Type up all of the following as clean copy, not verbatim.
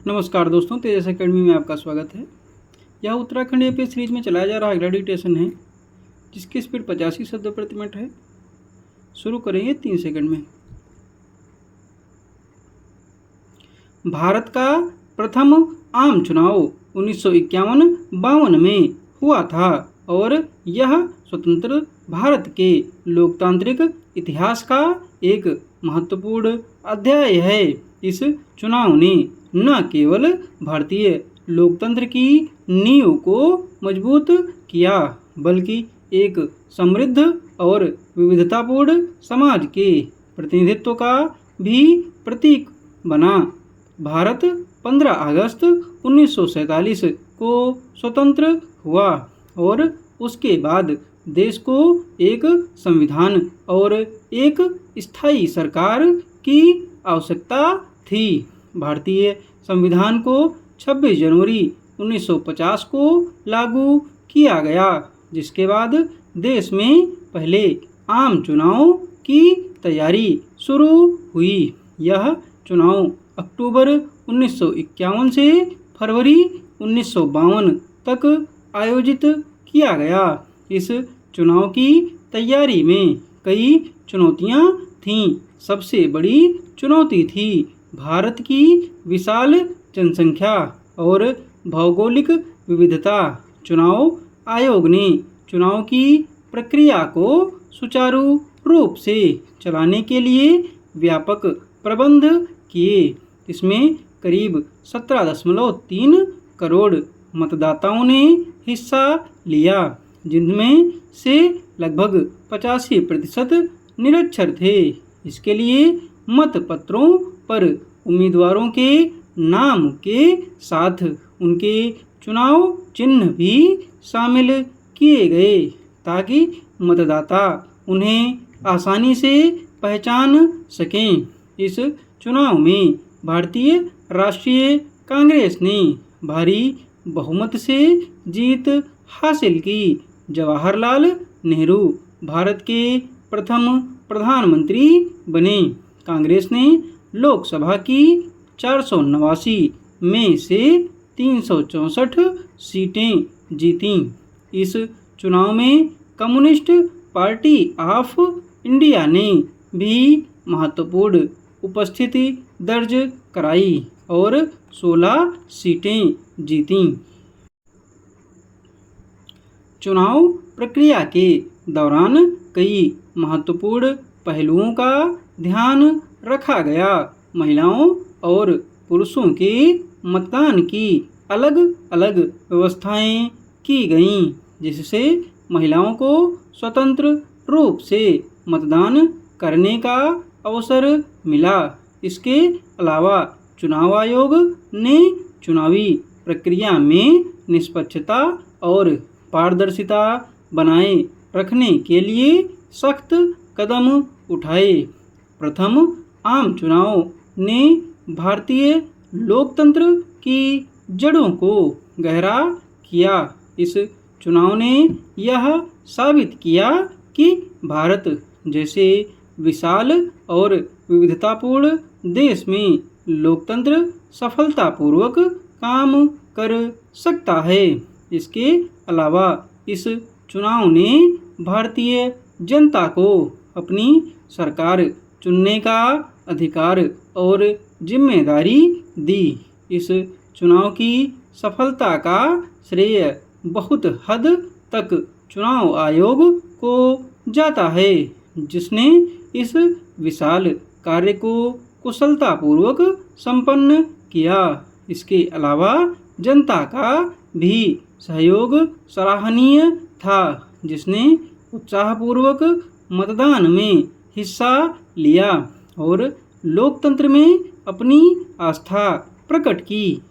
नमस्कार दोस्तों, तेजस एकेडमी में आपका स्वागत है। यह उत्तराखंड एपीए सीरीज में चलाया जा रहा अगला डिक्टेशन है, जिसकी स्पीड 85 शब्द प्रति मिनट है। शुरू करेंगे 3 सेकंड में। भारत का प्रथम आम चुनाव 1951-52 में हुआ था और यह स्वतंत्र भारत के लोकतांत्रिक इतिहास का एक महत्वपूर्ण अध्याय है। इस चुनाव ने न केवल भारतीय लोकतंत्र की नींव को मजबूत किया, बल्कि एक समृद्ध और विविधतापूर्ण समाज के प्रतिनिधित्व का भी प्रतीक बना। भारत 15 अगस्त 1947 को स्वतंत्र हुआ और उसके बाद देश को एक संविधान और एक स्थायी सरकार की आवश्यकता थी। भारतीय संविधान को 26 जनवरी 1950 को लागू किया गया, जिसके बाद देश में पहले आम चुनाव की तैयारी शुरू हुई। यह चुनाव अक्टूबर 1951 से फरवरी 1952 तक आयोजित किया गया। इस चुनाव की तैयारी में कई चुनौतियां थीं। सबसे बड़ी चुनौती थी भारत की विशाल जनसंख्या और भौगोलिक विविधता। चुनाव आयोग ने चुनाव की प्रक्रिया को सुचारू रूप से चलाने के लिए व्यापक प्रबंध किए। इसमें करीब 17.3 करोड़ मतदाताओं ने हिस्सा लिया, जिनमें से लगभग 85% निरक्षर थे। इसके लिए मतपत्रों पर उम्मीदवारों के नाम के साथ उनके चुनाव चिन्ह भी शामिल किए गए, ताकि मतदाता उन्हें आसानी से पहचान सकें। इस चुनाव में भारतीय राष्ट्रीय कांग्रेस ने भारी बहुमत से जीत हासिल की। जवाहरलाल नेहरू भारत के प्रथम प्रधानमंत्री बने। कांग्रेस ने लोकसभा की 489 में से 364 सीटें जीतीं। इस चुनाव में कम्युनिस्ट पार्टी ऑफ इंडिया ने भी महत्वपूर्ण उपस्थिति दर्ज कराई और 16 सीटें जीतीं। चुनाव प्रक्रिया के दौरान कई महत्वपूर्ण पहलुओं का ध्यान रखा गया। महिलाओं और पुरुषों के मतदान की अलग अलग व्यवस्थाएं की गईं, जिससे महिलाओं को स्वतंत्र रूप से मतदान करने का अवसर मिला। इसके अलावा चुनाव आयोग ने चुनावी प्रक्रिया में निष्पक्षता और पारदर्शिता बनाए रखने के लिए सख्त कदम उठाए। प्रथम आम चुनाव ने भारतीय लोकतंत्र की जड़ों को गहरा किया। इस चुनाव ने यह साबित किया कि भारत जैसे विशाल और विविधतापूर्ण देश में लोकतंत्र सफलतापूर्वक काम कर सकता है। इसके अलावा इस चुनाव ने भारतीय जनता को अपनी सरकार चुनने का अधिकार और जिम्मेदारी दी। इस चुनाव की सफलता का श्रेय बहुत हद तक चुनाव आयोग को जाता है, जिसने इस विशाल कार्य को कुशलतापूर्वक संपन्न किया। इसके अलावा जनता का भी सहयोग सराहनीय था, जिसने उत्साहपूर्वक मतदान में हिस्सा लिया और लोकतंत्र में अपनी आस्था प्रकट की।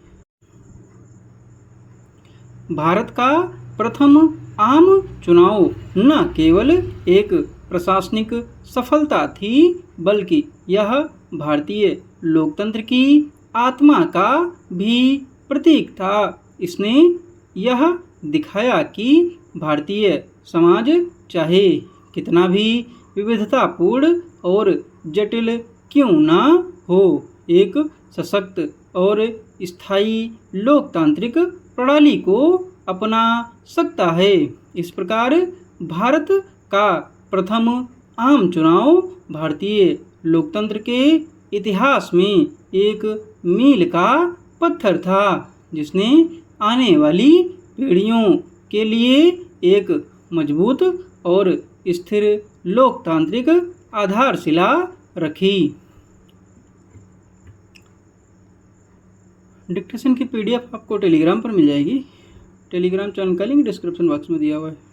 भारत का प्रथम आम चुनाव न केवल एक प्रशासनिक सफलता थी, बल्कि यह भारतीय लोकतंत्र की आत्मा का भी प्रतीक था। इसने यह दिखाया कि भारतीय समाज चाहे कितना भी विविधतापूर्ण और जटिल क्यों न हो, एक सशक्त और स्थायी लोकतांत्रिक प्रणाली को अपना सकता है। इस प्रकार भारत का प्रथम आम चुनाव भारतीय लोकतंत्र के इतिहास में एक मील का पत्थर था, जिसने आने वाली पीढ़ियों के लिए एक मजबूत और स्थिर लोकतांत्रिक आधारशिला रखी। डिक्टेशन की PDF आपको टेलीग्राम पर मिल जाएगी। टेलीग्राम चैनल का लिंक डिस्क्रिप्शन बॉक्स में दिया हुआ है।